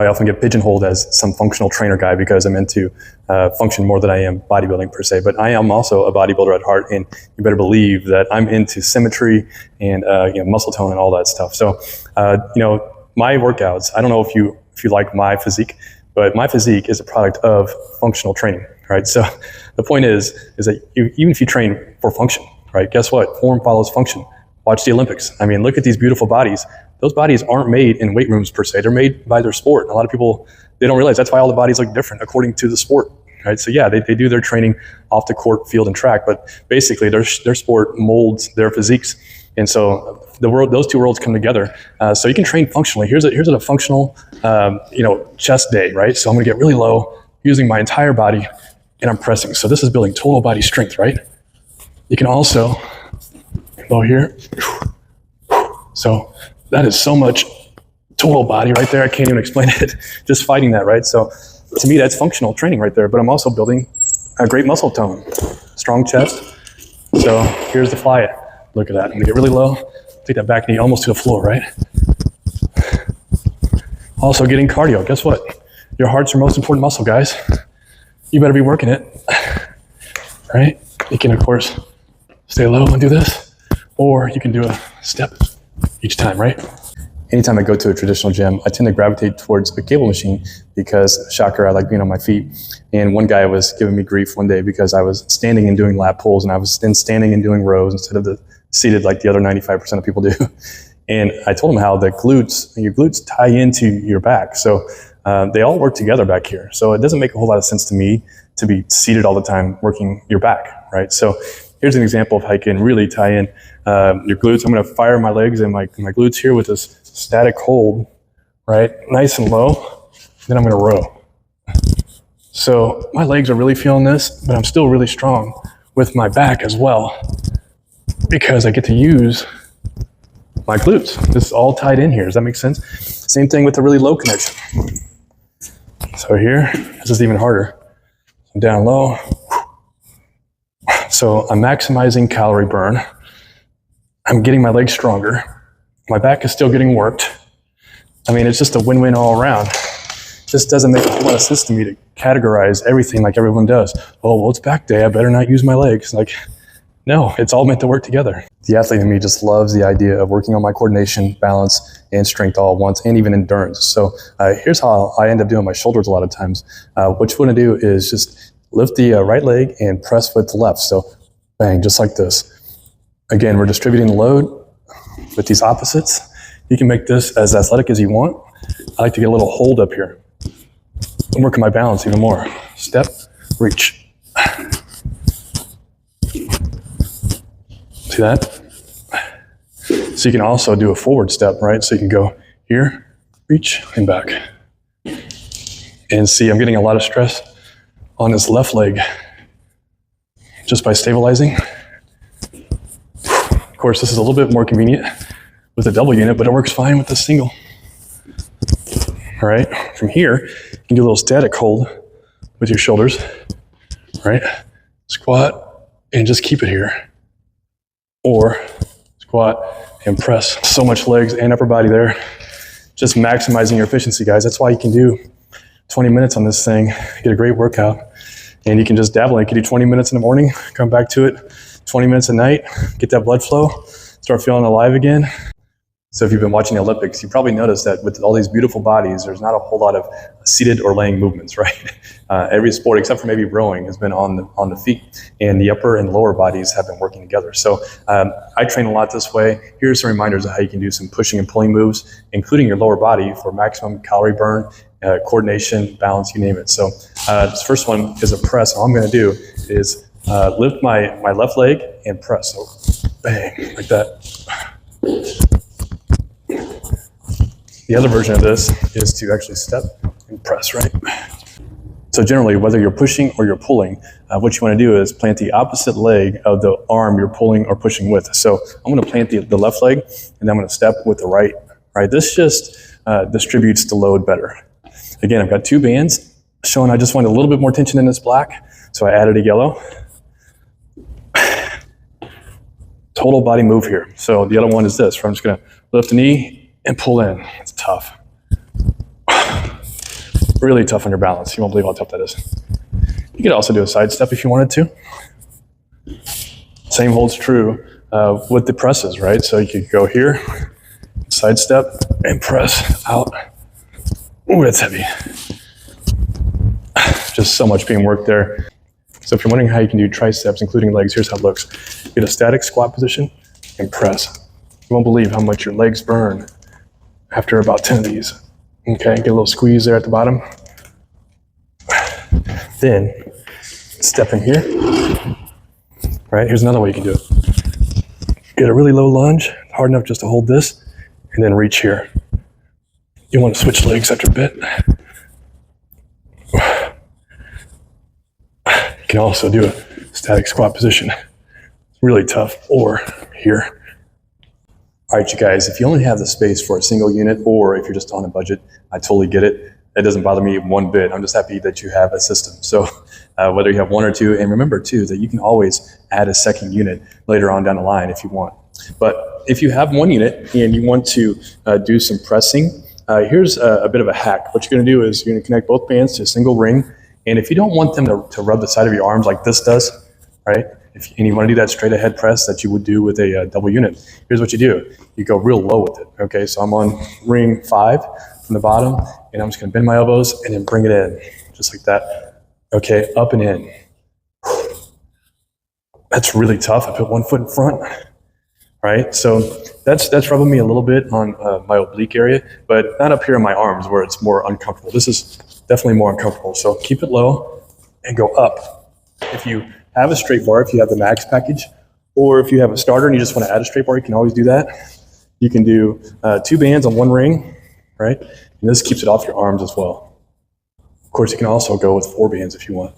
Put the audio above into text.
I often get pigeonholed as some functional trainer guy because I'm into function more than I am bodybuilding per se. But I am also a bodybuilder at heart, and you better believe that I'm into symmetry and muscle tone and all that stuff. So my workouts, I don't know if you like my physique, but my physique is a product of functional training, right? So the point is that even if you train for function, right? Guess what? Form follows function. Watch the Olympics. I mean, look at these beautiful bodies. Those bodies aren't made in weight rooms per se. They're made by their sport. A lot of people, they don't realize that's why all the bodies look different according to the sport, right? So yeah, they do their training off the court, field, and track, but basically their sport molds their physiques. And so those two worlds come together. So you can train functionally. Here's a functional, chest day, right? So I'm gonna get really low using my entire body and I'm pressing. So this is building total body strength, right? You can also low here. So that is so much total body right there. I can't even explain it, just fighting that, right? So to me, that's functional training right there, but I'm also building a great muscle tone, strong chest. So here's the fly it. Look at that. I'm gonna get really low, take that back knee almost to the floor, right? Also getting cardio. Guess what? Your heart's your most important muscle, guys. You better be working it, right? You can, of course, stay low and do this, or you can do a step each time, right? Anytime I go to a traditional gym, I tend to gravitate towards a cable machine because, shocker, I like being on my feet. And one guy was giving me grief one day because I was standing and doing lat pulls, and I was then standing and doing rows instead of the seated like the other 95% of people do. And I told him how your glutes tie into your back. So they all work together back here. So it doesn't make a whole lot of sense to me to be seated all the time working your back, right? So here's an example of how you can really tie in your glutes. I'm gonna fire my legs and my glutes here with this static hold, right? Nice and low, then I'm gonna row. So my legs are really feeling this, but I'm still really strong with my back as well because I get to use my glutes. This is all tied in here, does that make sense? Same thing with the really low connection. So here, this is even harder. I'm down low. So I'm maximizing calorie burn. I'm getting my legs stronger. My back is still getting worked. I mean, it's just a win-win all around. It just doesn't make a whole lot of sense to me to categorize everything like everyone does. Oh, well, it's back day. I better not use my legs. Like, no, it's all meant to work together. The athlete in me just loves the idea of working on my coordination, balance, and strength all at once, and even endurance. So here's how I end up doing my shoulders a lot of times. What you want to do is just lift the right leg and press with the left. So bang, just like this. Again, we're distributing the load with these opposites. You can make this as athletic as you want. I like to get a little hold up here. I'm working my balance even more. Step, reach. See that? So you can also do a forward step, right? So you can go here, reach, and back. And see, I'm getting a lot of stress on this left leg just by stabilizing. Of course, this is a little bit more convenient with a double unit, but it works fine with the single. All right, from here, you can do a little static hold with your shoulders, right? Squat and just keep it here. Or squat and press. So much legs and upper body there. Just maximizing your efficiency, guys. That's why you can do 20 minutes on this thing, get a great workout, and you can just dabble in it. You can do 20 minutes in the morning, come back to it, 20 minutes at night, get that blood flow, start feeling alive again. So if you've been watching the Olympics, you probably noticed that with all these beautiful bodies, there's not a whole lot of seated or laying movements, right? Every sport, except for maybe rowing, has been on the feet, and the upper and lower bodies have been working together. So I train a lot this way. Here are some reminders of how you can do some pushing and pulling moves, including your lower body for maximum calorie burn, coordination, balance, you name it. So this first one is a press. All I'm gonna do is lift my left leg and press. So bang, like that. The other version of this is to actually step and press, right? So generally, whether you're pushing or you're pulling, what you want to do is plant the opposite leg of the arm you're pulling or pushing with. So I'm going to plant the left leg, and I'm going to step with the right. Right? This just distributes the load better. Again, I've got two bands showing I just wanted a little bit more tension in this black, so I added a yellow. Total body move here. So the other one is this, where I'm just going to lift the knee and pull in. It's tough. Really tough on your balance. You won't believe how tough that is. You could also do a side step if you wanted to. Same holds true with the presses, right? So you could go here, side step, and press out. Ooh, that's heavy. Just so much being worked there. So if you're wondering how you can do triceps, including legs, here's how it looks. Get a static squat position and press. You won't believe how much your legs burn after about 10 of these. Okay, get a little squeeze there at the bottom. Then, step in here. Right, here's another way you can do it. Get a really low lunge, hard enough just to hold this, and then reach here. You want to switch legs after a bit. You can also do a static squat position. It's really tough, or here. All right, you guys, if you only have the space for a single unit, or if you're just on a budget, I totally get it. It doesn't bother me one bit. I'm just happy that you have a system. So whether you have one or two, and remember too, that you can always add a second unit later on down the line if you want. But if you have one unit and you want to do some pressing, here's a bit of a hack. What you're gonna do is you're gonna connect both bands to a single ring. And if you don't want them to rub the side of your arms like this does, right? And you want to do that straight ahead press that you would do with a double unit, here's what you do. You go real low with it, okay? So I'm on ring 5 from the bottom, and I'm just gonna bend my elbows and then bring it in, just like that. Okay, up and in. That's really tough. I put one foot in front, right? So that's rubbing me a little bit on my oblique area, but not up here in my arms where it's more uncomfortable. This is definitely more uncomfortable. So keep it low and go up. If you have a straight bar, if you have the max package, or if you have a starter and you just want to add a straight bar, you can always do that. You can do 2 bands on one ring, right? And this keeps it off your arms as well. Of course, you can also go with 4 bands if you want.